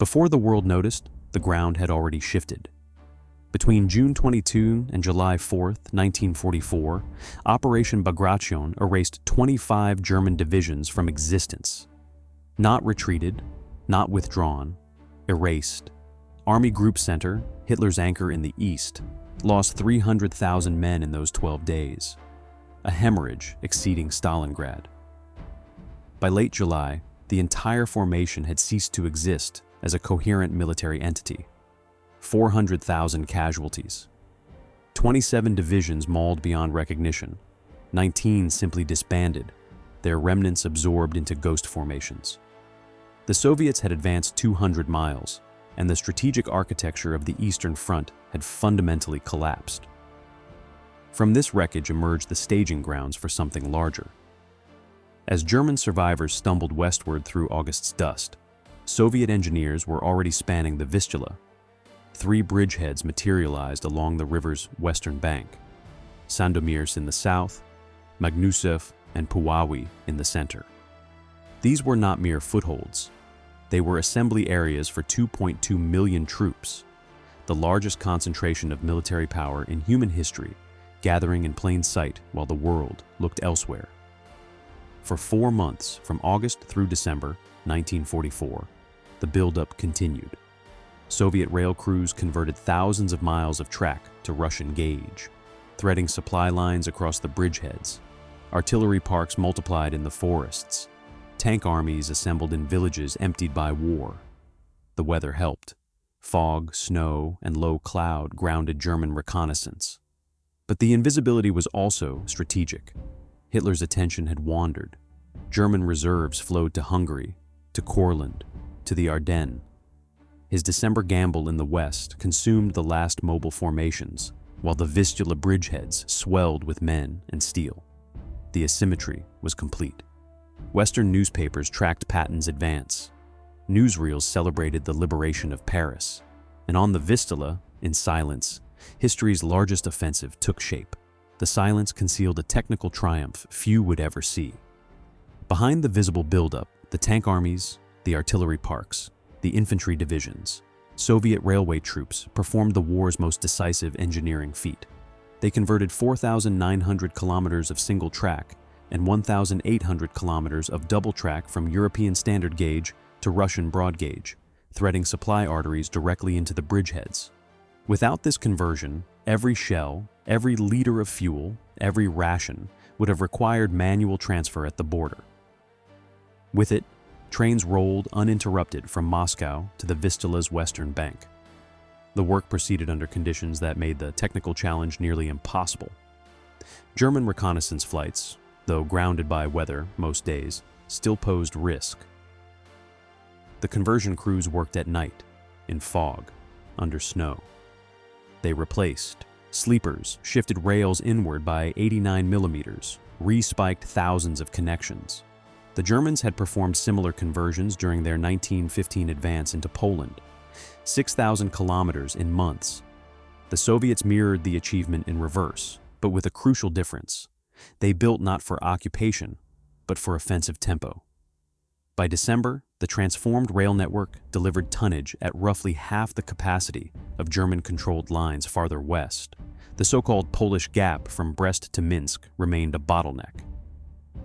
Before the world noticed, the ground had already shifted. Between June 22 and July 4, 1944, Operation Bagration erased 25 German divisions from existence. Not retreated, not withdrawn, erased. Army Group Center, Hitler's anchor in the east, lost 300,000 men in those 12 days, a hemorrhage exceeding Stalingrad. By late July, the entire formation had ceased to exist as a coherent military entity. 400,000 casualties. 27 divisions mauled beyond recognition. 19 simply disbanded, their remnants absorbed into ghost formations. The Soviets had advanced 200 miles, and the strategic architecture of the Eastern Front had fundamentally collapsed. From this wreckage emerged the staging grounds for something larger. As German survivors stumbled westward through August's dust, Soviet engineers were already spanning the Vistula. 3 bridgeheads materialized along the river's western bank, Sandomierz in the south, Magnusev and Puławy in the center. These were not mere footholds. They were assembly areas for 2.2 million troops, the largest concentration of military power in human history, gathering in plain sight while the world looked elsewhere. For 4 months, from August through December 1944, the buildup continued. Soviet rail crews converted thousands of miles of track to Russian gauge, threading supply lines across the bridgeheads. Artillery parks multiplied in the forests. Tank armies assembled in villages emptied by war. The weather helped. Fog, snow, and low cloud grounded German reconnaissance. But the invisibility was also strategic. Hitler's attention had wandered. German reserves flowed to Hungary, to Courland, to the Ardennes. His December gamble in the west consumed the last mobile formations, while the Vistula bridgeheads swelled with men and steel. The asymmetry was complete. Western newspapers tracked Patton's advance. Newsreels celebrated the liberation of Paris. And on the Vistula, in silence, history's largest offensive took shape. The silence concealed a technical triumph few would ever see. Behind the visible buildup, the tank armies, the artillery parks, the infantry divisions, Soviet railway troops performed the war's most decisive engineering feat. They converted 4,900 kilometers of single track and 1,800 kilometers of double track from European standard gauge to Russian broad gauge, threading supply arteries directly into the bridgeheads. Without this conversion, every shell, every liter of fuel, every ration would have required manual transfer at the border. With it, trains rolled uninterrupted from Moscow to the Vistula's western bank. The work proceeded under conditions that made the technical challenge nearly impossible. German reconnaissance flights, though grounded by weather most days, still posed risk. The conversion crews worked at night, in fog, under snow. They replaced sleepers, shifted rails inward by 89 millimeters, re-spiked thousands of connections. The Germans had performed similar conversions during their 1915 advance into Poland, 6,000 kilometers in months. The Soviets mirrored the achievement in reverse, but with a crucial difference. They built not for occupation, but for offensive tempo. By December, the transformed rail network delivered tonnage at roughly half the capacity of German-controlled lines farther west. The so-called Polish Gap from Brest to Minsk remained a bottleneck.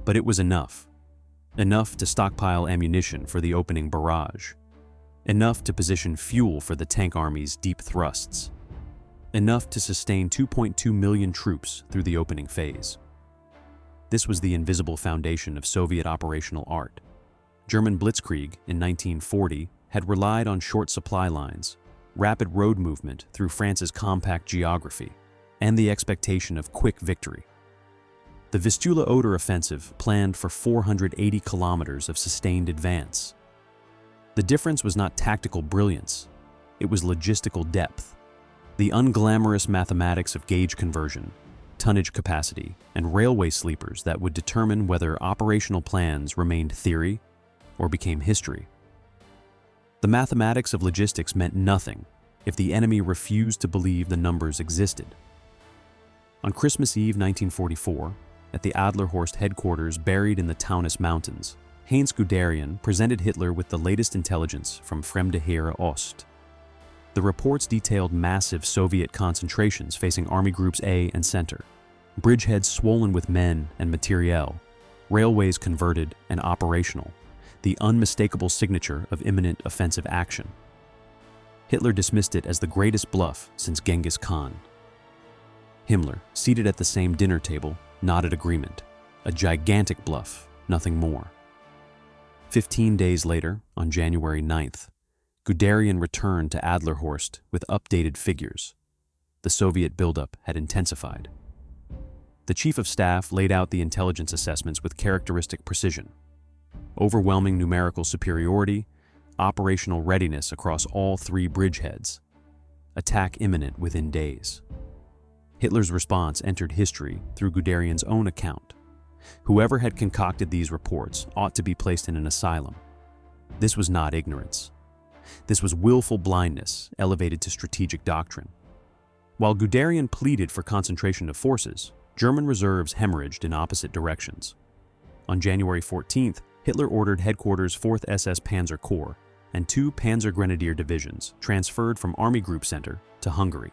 But it was enough. Enough to stockpile ammunition for the opening barrage. Enough to position fuel for the tank army's deep thrusts. Enough to sustain 2.2 million troops through the opening phase. This was the invisible foundation of Soviet operational art. German Blitzkrieg in 1940 had relied on short supply lines, rapid road movement through France's compact geography, and the expectation of quick victory. The Vistula-Oder Offensive planned for 480 kilometers of sustained advance. The difference was not tactical brilliance, it was logistical depth. The unglamorous mathematics of gauge conversion, tonnage capacity, and railway sleepers that would determine whether operational plans remained theory or became history. The mathematics of logistics meant nothing if the enemy refused to believe the numbers existed. On Christmas Eve 1944, at the Adlerhorst headquarters buried in the Taunus Mountains, Heinz Guderian presented Hitler with the latest intelligence from Fremde Heere Ost. The reports detailed massive Soviet concentrations facing Army Groups A and Center, bridgeheads swollen with men and materiel, railways converted and operational, the unmistakable signature of imminent offensive action. Hitler dismissed it as the greatest bluff since Genghis Khan. Himmler, seated at the same dinner table, nodded agreement. A gigantic bluff, nothing more. 15 days later, on January 9th, Guderian returned to Adlerhorst with updated figures. The Soviet buildup had intensified. The Chief of Staff laid out the intelligence assessments with characteristic precision. Overwhelming numerical superiority, operational readiness across all three bridgeheads, attack imminent within days. Hitler's response entered history through Guderian's own account. Whoever had concocted these reports ought to be placed in an asylum. This was not ignorance. This was willful blindness elevated to strategic doctrine. While Guderian pleaded for concentration of forces, German reserves hemorrhaged in opposite directions. On January 14th, Hitler ordered headquarters 4th SS Panzer Corps and 2 Panzer Grenadier divisions transferred from Army Group Center to Hungary,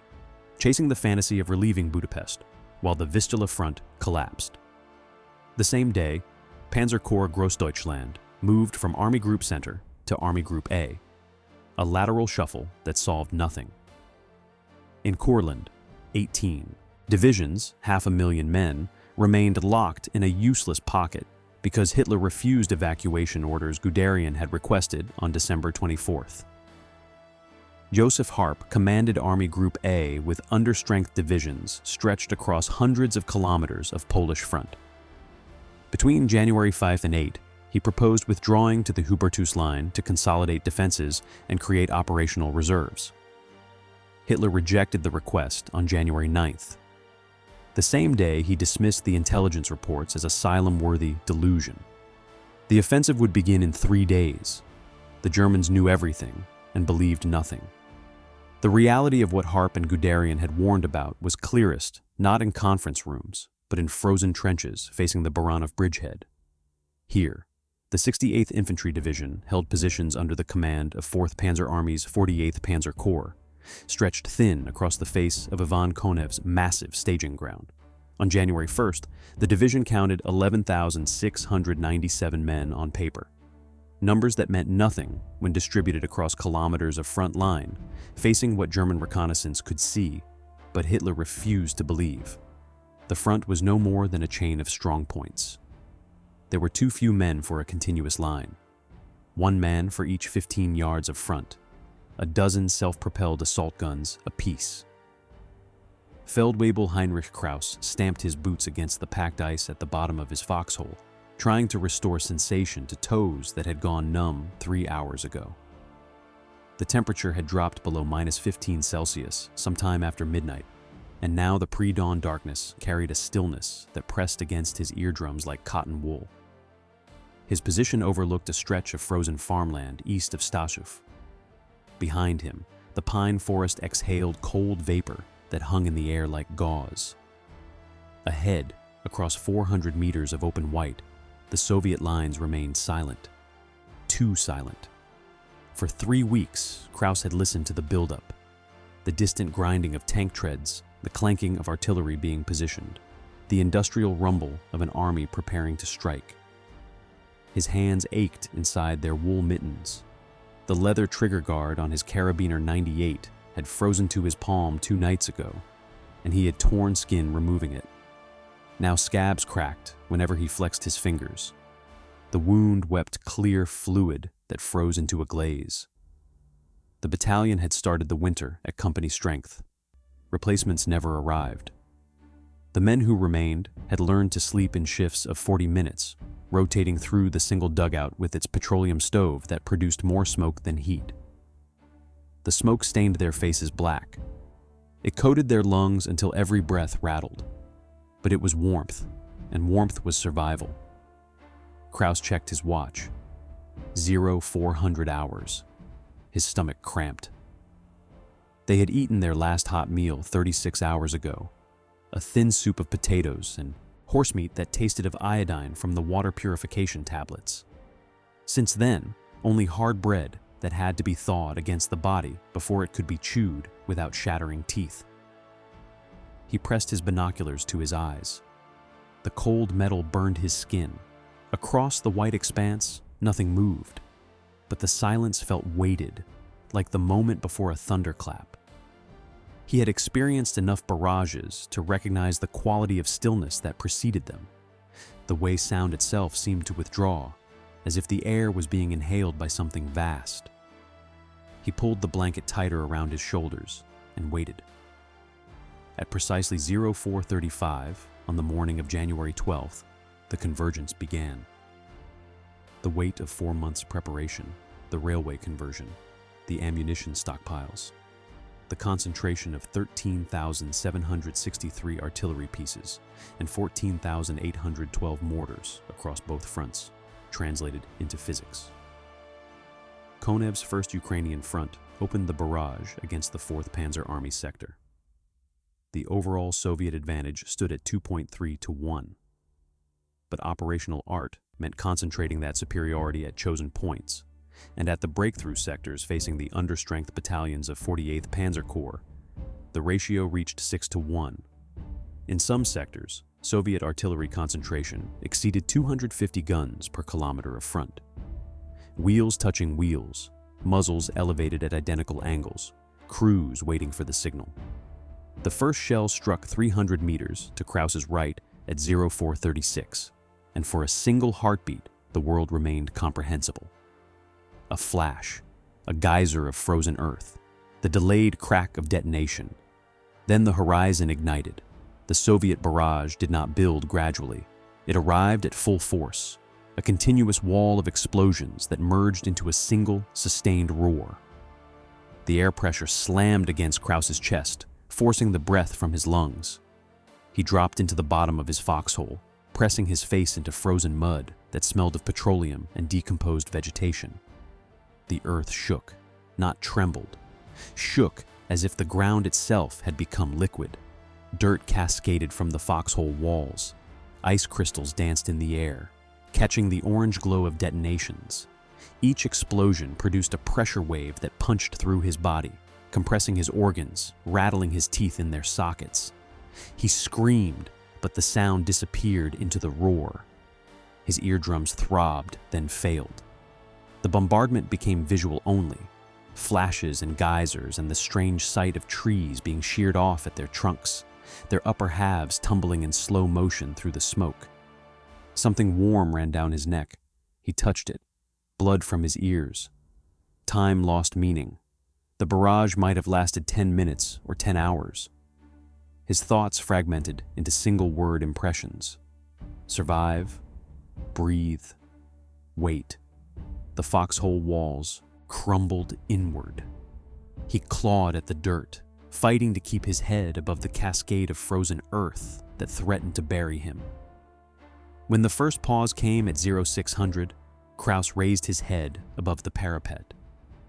chasing the fantasy of relieving Budapest, while the Vistula front collapsed. The same day, Panzer Corps Grossdeutschland moved from Army Group Center to Army Group A, a lateral shuffle that solved nothing. In Courland, 18 divisions, 500,000 men, remained locked in a useless pocket because Hitler refused evacuation orders Guderian had requested on December 24th. Joseph Harp commanded Army Group A with understrength divisions stretched across hundreds of kilometers of Polish front. Between January 5th and 8, he proposed withdrawing to the Hubertus Line to consolidate defenses and create operational reserves. Hitler rejected the request on January 9th. The same day, he dismissed the intelligence reports as asylum-worthy delusion. The offensive would begin in 3 days. The Germans knew everything and believed nothing. The reality of what Harp and Guderian had warned about was clearest, not in conference rooms, but in frozen trenches facing the Baranov bridgehead. Here, the 68th Infantry Division held positions under the command of 4th Panzer Army's 48th Panzer Corps, stretched thin across the face of Ivan Konev's massive staging ground. On January 1st, the division counted 11,697 men on paper, numbers that meant nothing when distributed across kilometers of front line, facing what German reconnaissance could see, but Hitler refused to believe. The front was no more than a chain of strong points. There were too few men for a continuous line. 1 man for each 15 yards of front, a dozen self-propelled assault guns apiece. Feldwebel Heinrich Krauss stamped his boots against the packed ice at the bottom of his foxhole, trying to restore sensation to toes that had gone numb 3 hours ago. The temperature had dropped below -15 Celsius sometime after midnight, and now the pre-dawn darkness carried a stillness that pressed against his eardrums like cotton wool. His position overlooked a stretch of frozen farmland east of Stachów. Behind him, the pine forest exhaled cold vapor that hung in the air like gauze. Ahead, across 400 meters of open white, the Soviet lines remained silent. Too silent. For 3 weeks, Krauss had listened to the buildup, the distant grinding of tank treads, the clanking of artillery being positioned, the industrial rumble of an army preparing to strike. His hands ached inside their wool mittens. The leather trigger guard on his Carabiner 98 had frozen to his palm 2 nights ago, and he had torn skin removing it. Now scabs cracked whenever he flexed his fingers. The wound wept clear fluid that froze into a glaze. The battalion had started the winter at company strength. Replacements never arrived. The men who remained had learned to sleep in shifts of 40 minutes, rotating through the single dugout with its petroleum stove that produced more smoke than heat. The smoke stained their faces black. It coated their lungs until every breath rattled. But it was warmth, and warmth was survival. Krauss checked his watch. 0400 hours. His stomach cramped. They had eaten their last hot meal 36 hours ago, a thin soup of potatoes and horse meat that tasted of iodine from the water purification tablets. Since then, only hard bread that had to be thawed against the body before it could be chewed without shattering teeth. He pressed his binoculars to his eyes. The cold metal burned his skin. Across the white expanse, nothing moved, but the silence felt weighted, like the moment before a thunderclap. He had experienced enough barrages to recognize the quality of stillness that preceded them. The way sound itself seemed to withdraw, as if the air was being inhaled by something vast. He pulled the blanket tighter around his shoulders and waited. At precisely 04:35 on the morning of January 12th, the convergence began. The weight of 4 months' preparation, the railway conversion, the ammunition stockpiles, the concentration of 13,763 artillery pieces and 14,812 mortars across both fronts, translated into physics. Konev's 1st Ukrainian Front opened the barrage against the 4th Panzer Army sector. The overall Soviet advantage stood at 2.3 to 1. But operational art meant concentrating that superiority at chosen points, and at the breakthrough sectors facing the understrength battalions of 48th Panzer Corps, the ratio reached 6 to 1. In some sectors, Soviet artillery concentration exceeded 250 guns per kilometer of front. Wheels touching wheels, muzzles elevated at identical angles, crews waiting for the signal. The first shell struck 300 meters to Krauss's right at 04:36, and for a single heartbeat, the world remained comprehensible. A flash, a geyser of frozen earth, the delayed crack of detonation. Then the horizon ignited. The Soviet barrage did not build gradually. It arrived at full force, a continuous wall of explosions that merged into a single, sustained roar. The air pressure slammed against Krauss's chest, forcing the breath from his lungs. He dropped into the bottom of his foxhole, pressing his face into frozen mud that smelled of petroleum and decomposed vegetation. The earth shook, not trembled, shook as if the ground itself had become liquid. Dirt cascaded from the foxhole walls. Ice crystals danced in the air, catching the orange glow of detonations. Each explosion produced a pressure wave that punched through his body, compressing his organs, rattling his teeth in their sockets. He screamed, but the sound disappeared into the roar. His eardrums throbbed, then failed. The bombardment became visual only, flashes and geysers and the strange sight of trees being sheared off at their trunks, their upper halves tumbling in slow motion through the smoke. Something warm ran down his neck. He touched it, blood from his ears. Time lost meaning. The barrage might have lasted 10 minutes or 10 hours. His thoughts fragmented into single-word impressions. Survive, breathe, wait. The foxhole walls crumbled inward. He clawed at the dirt, fighting to keep his head above the cascade of frozen earth that threatened to bury him. When the first pause came at 0600, Krauss raised his head above the parapet.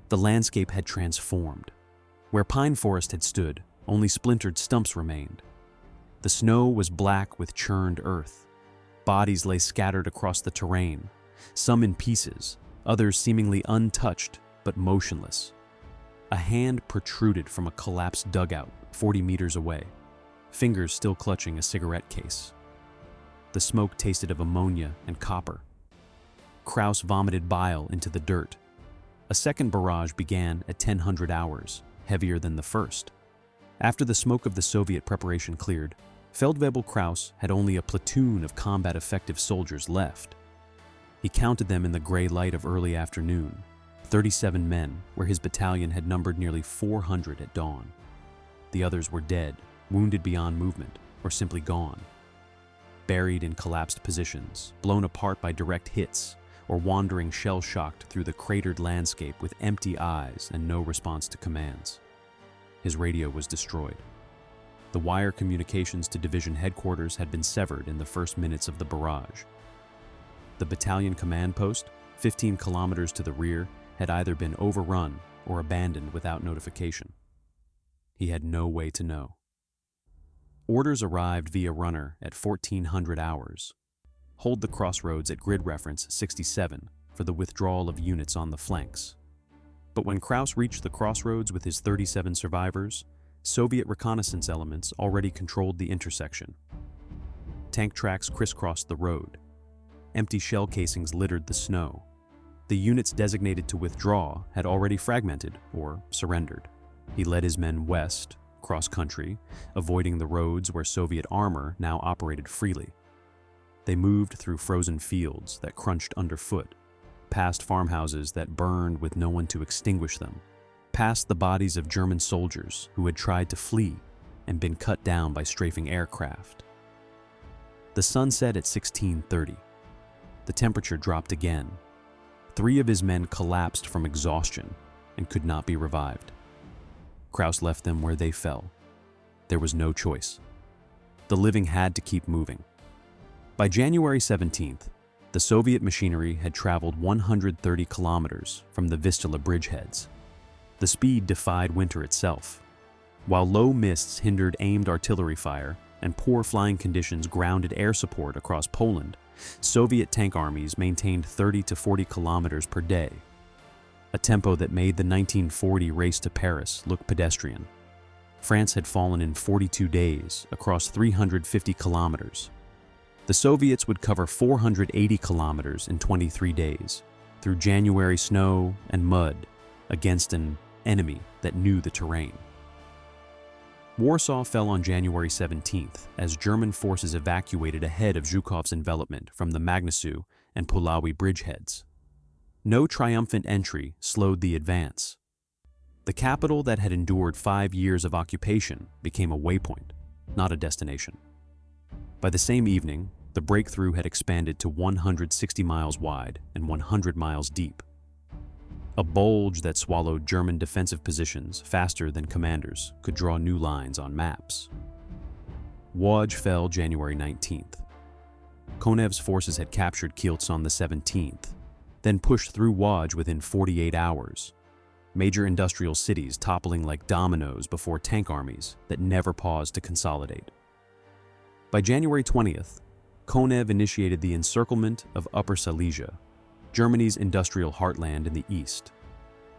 The landscape had transformed. Where pine forest had stood, only splintered stumps remained. The snow was black with churned earth. Bodies lay scattered across the terrain, some in pieces, others seemingly untouched but motionless. A hand protruded from a collapsed dugout 40 meters away, fingers still clutching a cigarette case. The smoke tasted of ammonia and copper. Krauss vomited bile into the dirt. A second barrage began at 1000 hours, heavier than the first. After the smoke of the Soviet preparation cleared, Feldwebel Krauss had only a platoon of combat-effective soldiers left. He counted them in the gray light of early afternoon, 37 men, where his battalion had numbered nearly 400 at dawn. The others were dead, wounded beyond movement, or simply gone. Buried in collapsed positions, blown apart by direct hits, or wandering shell-shocked through the cratered landscape with empty eyes and no response to commands. His radio was destroyed. The wire communications to division headquarters had been severed in the first minutes of the barrage. The battalion command post, 15 kilometers to the rear, had either been overrun or abandoned without notification. He had no way to know. Orders arrived via runner at 1400 hours. Hold the crossroads at grid reference 67, for the withdrawal of units on the flanks. But when Krauss reached the crossroads with his 37 survivors, Soviet reconnaissance elements already controlled the intersection. Tank tracks crisscrossed the road. Empty shell casings littered the snow. The units designated to withdraw had already fragmented or surrendered. He led his men west, cross-country, avoiding the roads where Soviet armor now operated freely. They moved through frozen fields that crunched underfoot, past farmhouses that burned with no one to extinguish them, past the bodies of German soldiers who had tried to flee and been cut down by strafing aircraft. The sun set at 16:30. The temperature dropped again. 3 of his men collapsed from exhaustion and could not be revived. Krauss left them where they fell. There was no choice. The living had to keep moving. By January 17th, the Soviet machinery had traveled 130 kilometers from the Vistula bridgeheads. The speed defied winter itself. While low mists hindered aimed artillery fire and poor flying conditions grounded air support across Poland, Soviet tank armies maintained 30 to 40 kilometers per day, a tempo that made the 1940 race to Paris look pedestrian. France had fallen in 42 days across 350 kilometers. The Soviets would cover 480 kilometers in 23 days, through January snow and mud, against an enemy that knew the terrain. Warsaw fell on January 17th as German forces evacuated ahead of Zhukov's envelopment from the Magnesu and Puławy bridgeheads. No triumphant entry slowed the advance. The capital that had endured 5 years of occupation became a waypoint, not a destination. By the same evening, the breakthrough had expanded to 160 miles wide and 100 miles deep. A bulge that swallowed German defensive positions faster than commanders could draw new lines on maps. Łódź fell January 19th. Konev's forces had captured Kielce on the 17th, then pushed through Łódź within 48 hours. Major industrial cities toppling like dominoes before tank armies that never paused to consolidate. By January 20th, Konev initiated the encirclement of Upper Silesia, Germany's industrial heartland in the east.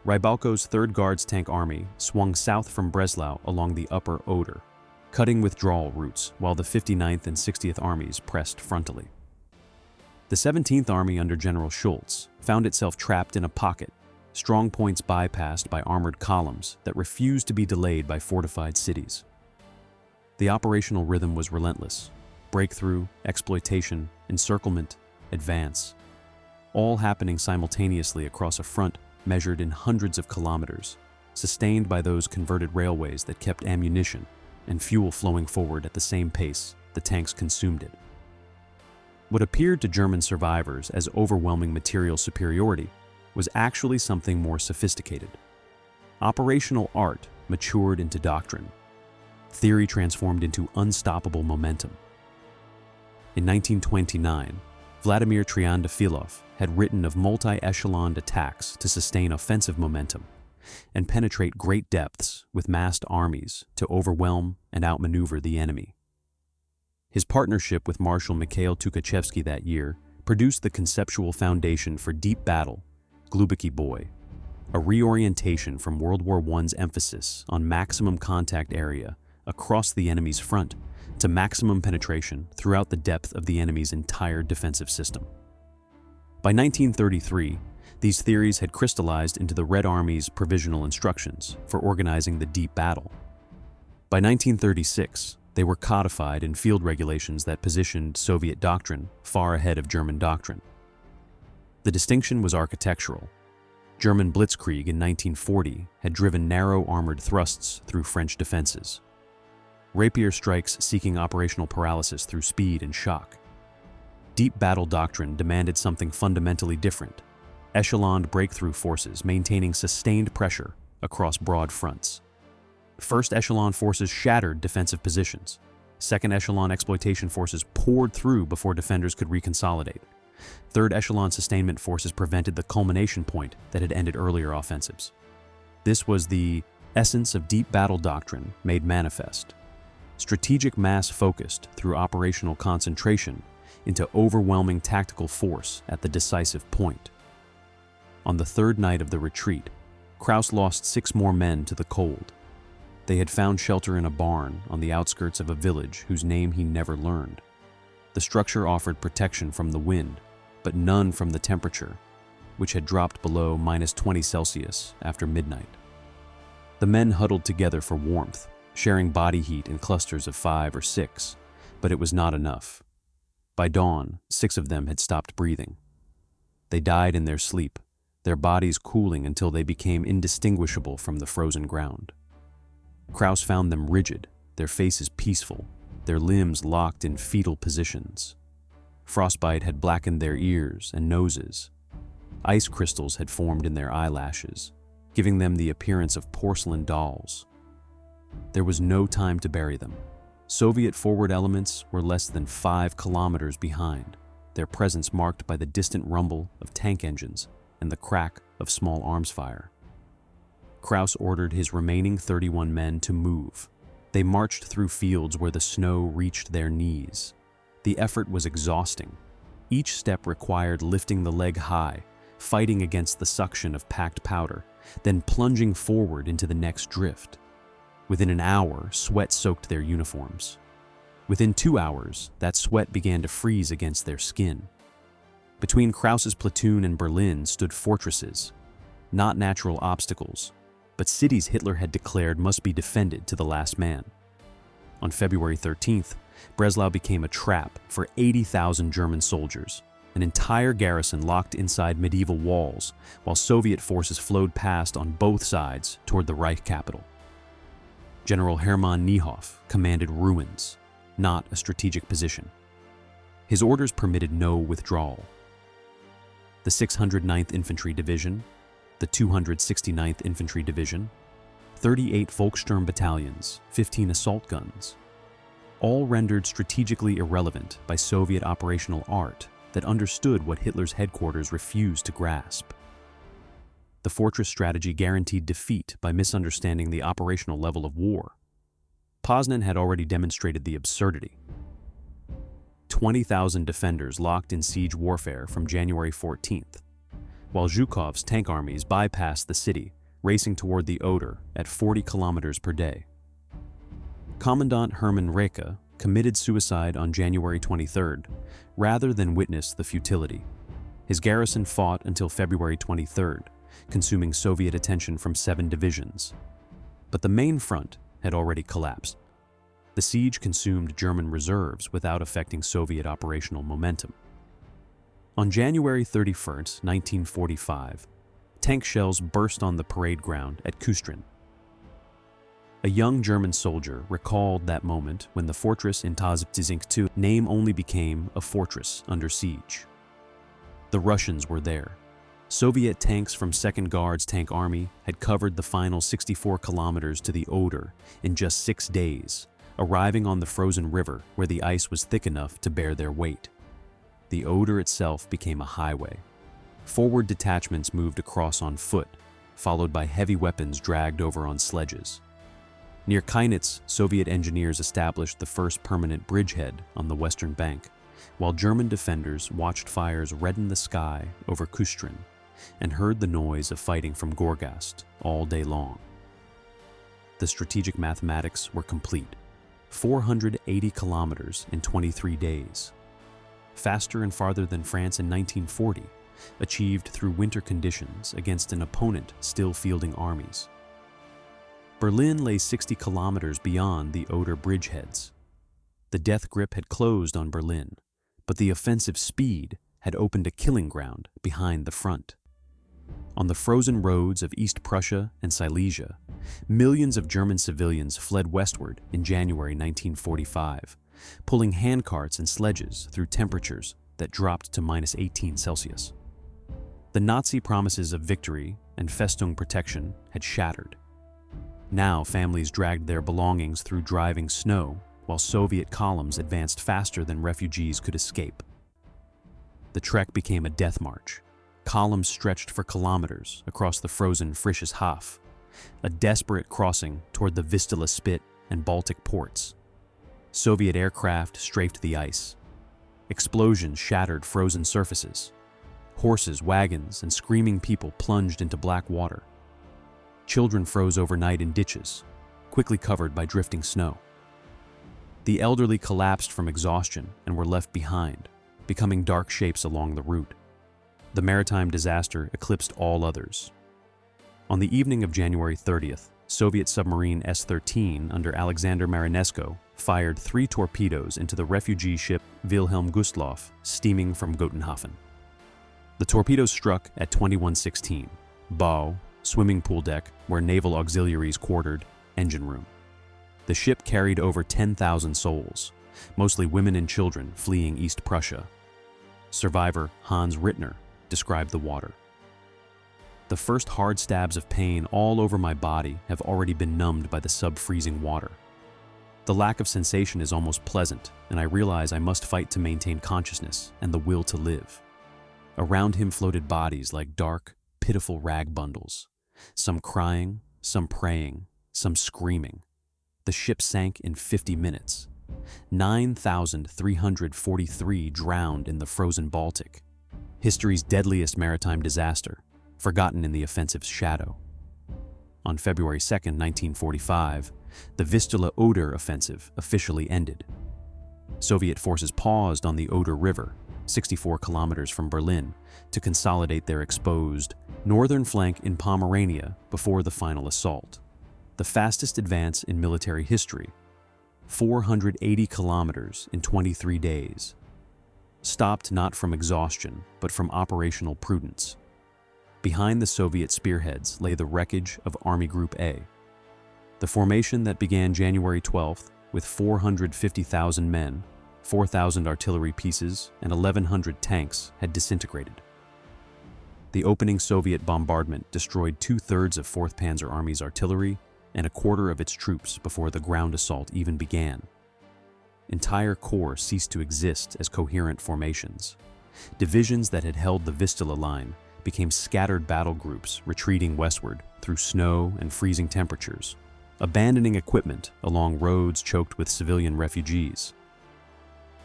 Rybalko's 3rd Guards Tank Army swung south from Breslau along the upper Oder, cutting withdrawal routes while the 59th and 60th Armies pressed frontally. The 17th Army under General Schultz found itself trapped in a pocket, strong points bypassed by armored columns that refused to be delayed by fortified cities. The operational rhythm was relentless: breakthrough, exploitation, encirclement, advance, all happening simultaneously across a front measured in hundreds of kilometers, sustained by those converted railways that kept ammunition and fuel flowing forward at the same pace the tanks consumed it. What appeared to German survivors as overwhelming material superiority was actually something more sophisticated. Operational art matured into doctrine. Theory transformed into unstoppable momentum. In 1929, Vladimir Triandafilov had written of multi-echeloned attacks to sustain offensive momentum and penetrate great depths with massed armies to overwhelm and outmaneuver the enemy. His partnership with Marshal Mikhail Tukhachevsky that year produced the conceptual foundation for deep battle, Gluboký Boj, a reorientation from World War I's emphasis on maximum contact area across the enemy's front to maximum penetration throughout the depth of the enemy's entire defensive system. By 1933, these theories had crystallized into the Red Army's provisional instructions for organizing the deep battle. By 1936, they were codified in field regulations that positioned Soviet doctrine far ahead of German doctrine. The distinction was architectural. German Blitzkrieg in 1940 had driven narrow armored thrusts through French defenses. Rapier strikes seeking operational paralysis through speed and shock. Deep battle doctrine demanded something fundamentally different: echeloned breakthrough forces maintaining sustained pressure across broad fronts. First echelon forces shattered defensive positions. Second echelon exploitation forces poured through before defenders could reconsolidate. Third echelon sustainment forces prevented the culmination point that had ended earlier offensives. This was the essence of deep battle doctrine made manifest. Strategic mass focused through operational concentration into overwhelming tactical force at the decisive point. On the third night of the retreat, Krauss lost 6 more men to the cold. They had found shelter in a barn on the outskirts of a village whose name he never learned. The structure offered protection from the wind, but none from the temperature, which had dropped below -20°C after midnight. The men huddled together for warmth, sharing body heat in clusters of 5 or 6, but it was not enough. By dawn, 6 of them had stopped breathing. They died in their sleep, their bodies cooling until they became indistinguishable from the frozen ground. Krauss found them rigid, their faces peaceful, their limbs locked in fetal positions. Frostbite had blackened their ears and noses. Ice crystals had formed in their eyelashes, giving them the appearance of porcelain dolls. There was no time to bury them. Soviet forward elements were less than 5 kilometers behind, their presence marked by the distant rumble of tank engines and the crack of small arms fire. Krauss ordered his remaining 31 men to move. They marched through fields where the snow reached their knees. The effort was exhausting. Each step required lifting the leg high, fighting against the suction of packed powder, then plunging forward into the next drift. Within an hour, sweat soaked their uniforms. Within 2 hours, that sweat began to freeze against their skin. Between Krauss's platoon and Berlin stood fortresses, not natural obstacles, but cities Hitler had declared must be defended to the last man. On February 13th, Breslau became a trap for 80,000 German soldiers, an entire garrison locked inside medieval walls, while Soviet forces flowed past on both sides toward the Reich capital. General Hermann Niehoff commanded ruins, not a strategic position. His orders permitted no withdrawal. The 609th Infantry Division, the 269th Infantry Division, 38 Volkssturm battalions, 15 assault guns, all rendered strategically irrelevant by Soviet operational art that understood what Hitler's headquarters refused to grasp. The fortress strategy guaranteed defeat by misunderstanding the operational level of war. Poznan had already demonstrated the absurdity. 20,000 defenders locked in siege warfare from January 14th, while Zhukov's tank armies bypassed the city, racing toward the Oder at 40 kilometers per day. Commandant Hermann Reka committed suicide on January 23rd, rather than witness the futility. His garrison fought until February 23rd, consuming Soviet attention from 7 divisions. But the main front had already collapsed. The siege consumed German reserves without affecting Soviet operational momentum. On January 31st, 1945, tank shells burst on the parade ground at Kustrin. A young German soldier recalled that moment when the fortress in Tazptizink name only became a fortress under siege. The Russians were there. Soviet tanks from 2nd Guards Tank Army had covered the final 64 kilometers to the Oder in just 6 days, arriving on the frozen river where the ice was thick enough to bear their weight. The Oder itself became a highway. Forward detachments moved across on foot, followed by heavy weapons dragged over on sledges. Near Kainitz, Soviet engineers established the first permanent bridgehead on the western bank, while German defenders watched fires redden the sky over Kustrin and heard the noise of fighting from Gorgast all day long. The strategic mathematics were complete. 480 kilometers in 23 days. Faster and farther than France in 1940, achieved through winter conditions against an opponent still fielding armies. Berlin lay 60 kilometers beyond the Oder bridgeheads. The death grip had closed on Berlin, but the offensive speed had opened a killing ground behind the front. On the frozen roads of East Prussia and Silesia, millions of German civilians fled westward in January 1945, pulling handcarts and sledges through temperatures that dropped to -18°C. The Nazi promises of victory and Festung protection had shattered. Now families dragged their belongings through driving snow, while Soviet columns advanced faster than refugees could escape. The trek became a death march. Columns stretched for kilometers across the frozen Friedrichshafen, a desperate crossing toward the Vistula Spit and Baltic ports. Soviet aircraft strafed the ice. Explosions shattered frozen surfaces. Horses, wagons, and screaming people plunged into black water. Children froze overnight in ditches, quickly covered by drifting snow. The elderly collapsed from exhaustion and were left behind, becoming dark shapes along the route. The maritime disaster eclipsed all others. On the evening of January 30th, Soviet submarine S-13 under Alexander Marinesko fired 3 torpedoes into the refugee ship Wilhelm Gustloff, steaming from Gotenhafen. The torpedoes struck at 2116, bow, swimming pool deck, where naval auxiliaries quartered, engine room. The ship carried over 10,000 souls, mostly women and children fleeing East Prussia. Survivor Hans Rittner described the water. The first hard stabs of pain all over my body have already been numbed by the sub-freezing water. The lack of sensation is almost pleasant, and I realize I must fight to maintain consciousness and the will to live. Around him floated bodies like dark, pitiful rag bundles, some crying, some praying, some screaming. The ship sank in 50 minutes. 9,343 drowned in the frozen Baltic. History's deadliest maritime disaster, forgotten in the offensive's shadow. On February 2, 1945, the Vistula-Oder Offensive officially ended. Soviet forces paused on the Oder River, 64 kilometers from Berlin, to consolidate their exposed northern flank in Pomerania before the final assault. The fastest advance in military history, 480 kilometers in 23 days. Stopped not from exhaustion, but from operational prudence. Behind the Soviet spearheads lay the wreckage of Army Group A. The formation that began January 12th with 450,000 men, 4,000 artillery pieces, and 1,100 tanks had disintegrated. The opening Soviet bombardment destroyed 2/3 of 4th Panzer Army's artillery and a quarter of its troops before the ground assault even began. Entire corps ceased to exist as coherent formations. Divisions that had held the Vistula line became scattered battle groups retreating westward through snow and freezing temperatures, abandoning equipment along roads choked with civilian refugees.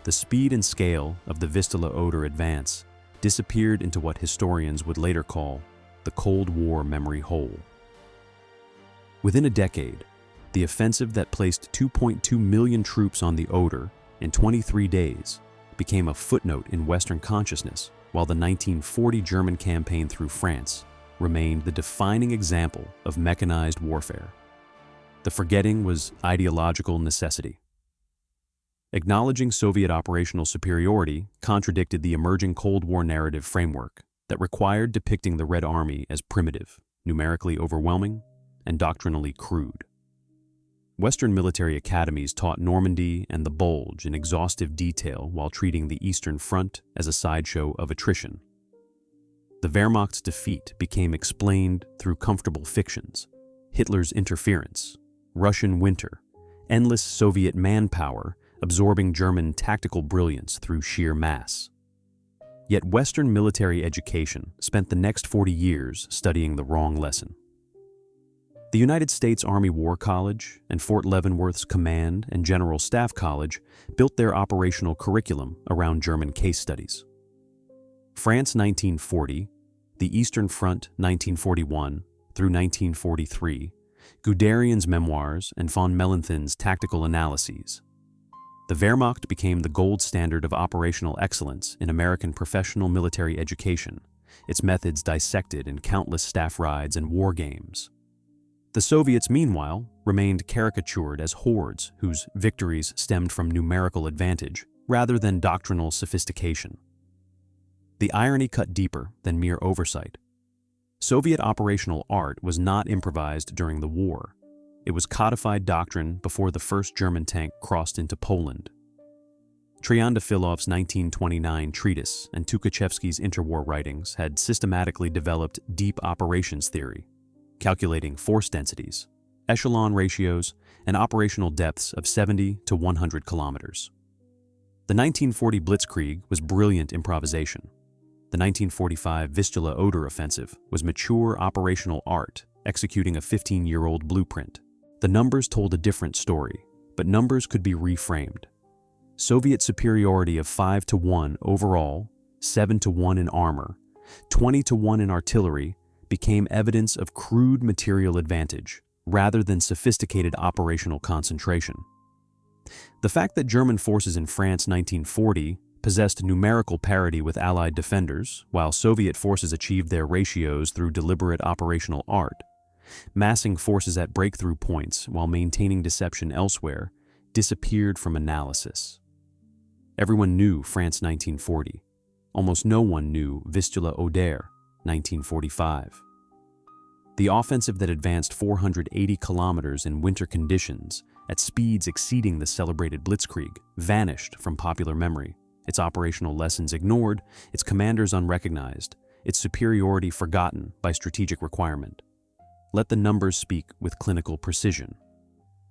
The speed and scale of the Vistula-Oder advance disappeared into what historians would later call the Cold War memory hole. Within a decade, the offensive that placed 2.2 million troops on the Oder in 23 days became a footnote in Western consciousness, while the 1940 German campaign through France remained the defining example of mechanized warfare. The forgetting was ideological necessity. Acknowledging Soviet operational superiority contradicted the emerging Cold War narrative framework that required depicting the Red Army as primitive, numerically overwhelming, and doctrinally crude. Western military academies taught Normandy and the Bulge in exhaustive detail while treating the Eastern Front as a sideshow of attrition. The Wehrmacht's defeat became explained through comfortable fictions: Hitler's interference, Russian winter, endless Soviet manpower absorbing German tactical brilliance through sheer mass. Yet Western military education spent the next 40 years studying the wrong lesson. The United States Army War College and Fort Leavenworth's Command and General Staff College built their operational curriculum around German case studies. France 1940, the Eastern Front 1941 through 1943, Guderian's memoirs and von Mellenthin's tactical analyses. The Wehrmacht became the gold standard of operational excellence in American professional military education, its methods dissected in countless staff rides and war games. The Soviets, meanwhile, remained caricatured as hordes whose victories stemmed from numerical advantage rather than doctrinal sophistication. The irony cut deeper than mere oversight. Soviet operational art was not improvised during the war. It was codified doctrine before the first German tank crossed into Poland. Triandafilov's 1929 treatise and Tukhachevsky's interwar writings had systematically developed deep operations theory, calculating force densities, echelon ratios, and operational depths of 70 to 100 kilometers. The 1940 Blitzkrieg was brilliant improvisation. The 1945 Vistula-Oder Offensive was mature operational art, executing a 15-year-old blueprint. The numbers told a different story, but numbers could be reframed. Soviet superiority of 5-1 overall, 7-1 in armor, 20-1 in artillery, became evidence of crude material advantage rather than sophisticated operational concentration. The fact that German forces in France 1940 possessed numerical parity with Allied defenders, while Soviet forces achieved their ratios through deliberate operational art, massing forces at breakthrough points while maintaining deception elsewhere, disappeared from analysis. Everyone knew France 1940. Almost no one knew Vistula-Oder 1945. The offensive that advanced 480 kilometers in winter conditions at speeds exceeding the celebrated Blitzkrieg vanished from popular memory, its operational lessons ignored, its commanders unrecognized, its superiority forgotten by strategic requirement. Let the numbers speak with clinical precision.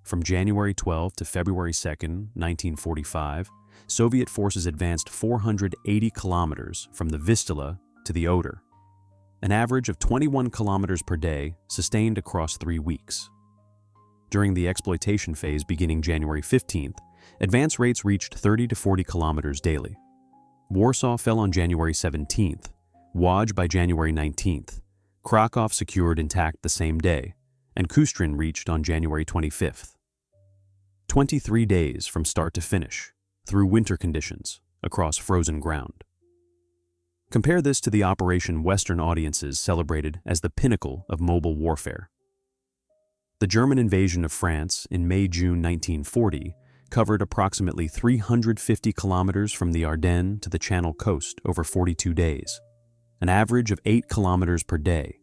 From January 12 to February 2, 1945, Soviet forces advanced 480 kilometers from the Vistula to the Oder, an average of 21 kilometers per day sustained across 3 weeks. During the exploitation phase beginning January 15th, advance rates reached 30 to 40 kilometers daily. Warsaw fell on January 17th, Łódź by January 19th, Krakow secured intact the same day, and Kustrin reached on January 25th. 23 days from start to finish, through winter conditions, across frozen ground. Compare this to the operation Western audiences celebrated as the pinnacle of mobile warfare. The German invasion of France in May-June 1940 covered approximately 350 kilometers from the Ardennes to the Channel coast over 42 days, an average of 8 kilometers per day.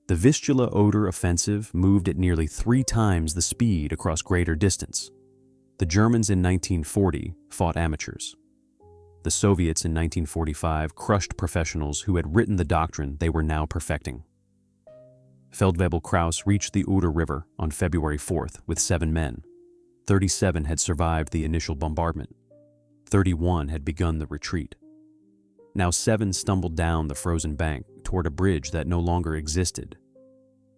The Vistula-Oder Offensive moved at nearly 3 times the speed across greater distance. The Germans in 1940 fought amateurs. The Soviets in 1945 crushed professionals who had written the doctrine they were now perfecting. Feldwebel Krauss reached the Oder River on February 4th with 7 men. 37 had survived the initial bombardment. 31 had begun the retreat. Now 7 stumbled down the frozen bank toward a bridge that no longer existed.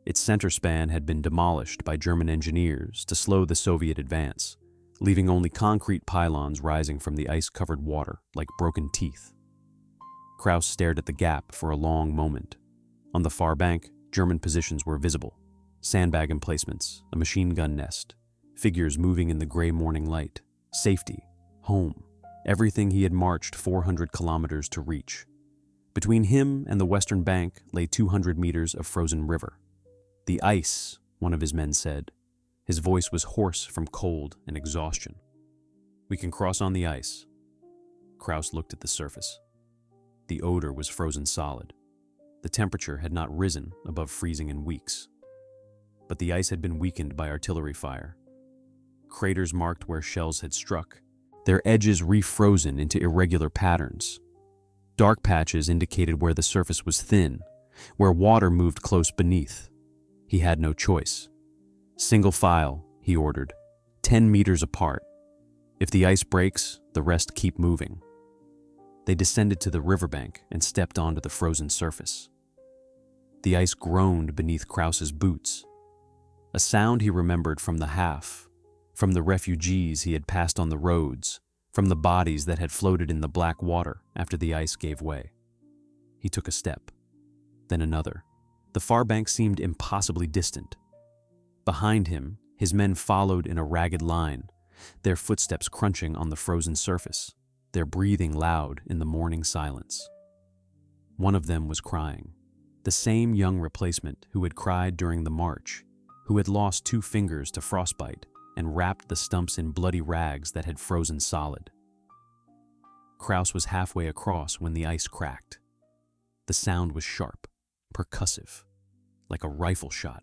Its center span had been demolished by German engineers to slow the Soviet advance, leaving only concrete pylons rising from the ice-covered water like broken teeth. Krauss stared at the gap for a long moment. On the far bank, German positions were visible. Sandbag emplacements, a machine gun nest, figures moving in the gray morning light, safety, home, everything he had marched 400 kilometers to reach. Between him and the western bank lay 200 meters of frozen river. The ice, one of his men said. His voice was hoarse from cold and exhaustion. We can cross on the ice. Krauss looked at the surface. The Oder was frozen solid. The temperature had not risen above freezing in weeks. But the ice had been weakened by artillery fire. Craters marked where shells had struck, their edges refrozen into irregular patterns. Dark patches indicated where the surface was thin, where water moved close beneath. He had no choice. Single file, he ordered, 10 meters apart. If the ice breaks, the rest keep moving. They descended to the riverbank and stepped onto the frozen surface. The ice groaned beneath Krauss's boots, a sound he remembered from the half, from the refugees he had passed on the roads, from the bodies that had floated in the black water after the ice gave way. He took a step, then another. The far bank seemed impossibly distant. Behind him, his men followed in a ragged line, their footsteps crunching on the frozen surface, their breathing loud in the morning silence. One of them was crying, the same young replacement who had cried during the march, who had lost 2 fingers to frostbite and wrapped the stumps in bloody rags that had frozen solid. Krauss was halfway across when the ice cracked. The sound was sharp, percussive, like a rifle shot.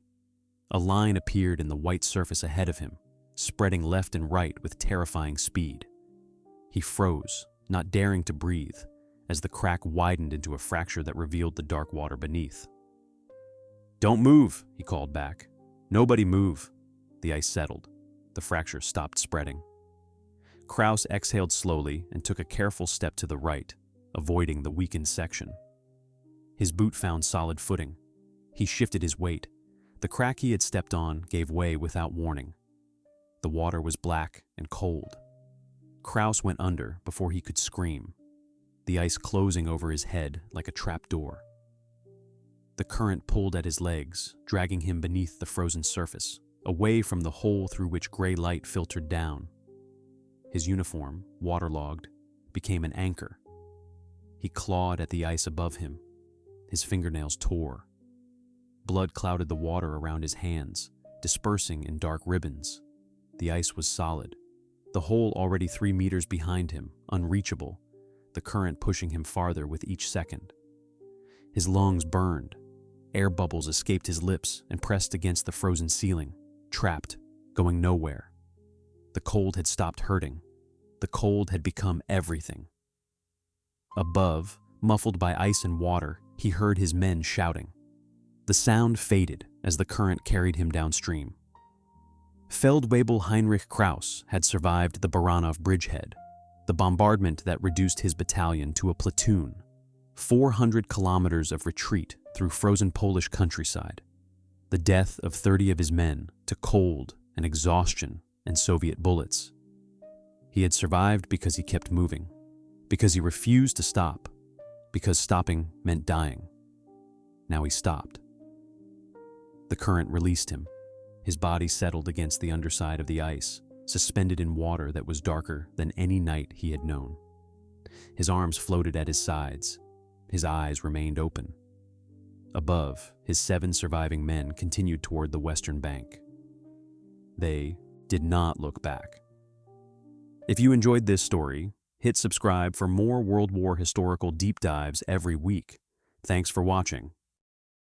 A line appeared in the white surface ahead of him, spreading left and right with terrifying speed. He froze, not daring to breathe, as the crack widened into a fracture that revealed the dark water beneath. "Don't move," he called back. "Nobody move." The ice settled. The fracture stopped spreading. Krauss exhaled slowly and took a careful step to the right, avoiding the weakened section. His boot found solid footing. He shifted his weight. The crack he had stepped on gave way without warning. The water was black and cold. Krauss went under before he could scream. the ice closing over his head like a trapdoor. The current pulled at his legs, dragging him beneath the frozen surface, away from the hole through which gray light filtered down. His uniform, waterlogged, became an anchor. He clawed at the ice above him. His fingernails tore. Blood clouded the water around his hands, dispersing in dark ribbons. The ice was solid. The hole already 3 meters behind him, unreachable, the current pushing him farther with each second. His lungs burned. Air bubbles escaped his lips and pressed against the frozen ceiling, trapped, going nowhere. The cold had stopped hurting. The cold had become everything. Above, muffled by ice and water, he heard his men shouting. The sound faded as the current carried him downstream. Feldwebel Heinrich Krauss had survived the Baranov bridgehead, the bombardment that reduced his battalion to a platoon, 400 kilometers of retreat through frozen Polish countryside, the death of 30 of his men to cold and exhaustion and Soviet bullets. He had survived because he kept moving, because he refused to stop, because stopping meant dying. Now he stopped. The current released him. His body settled against the underside of the ice, suspended in water that was darker than any night he had known. His arms floated at his sides. His eyes remained open. Above, his 7 surviving men continued toward the western bank. They did not look back. If you enjoyed this story, hit subscribe for more World War historical deep dives every week. Thanks for watching.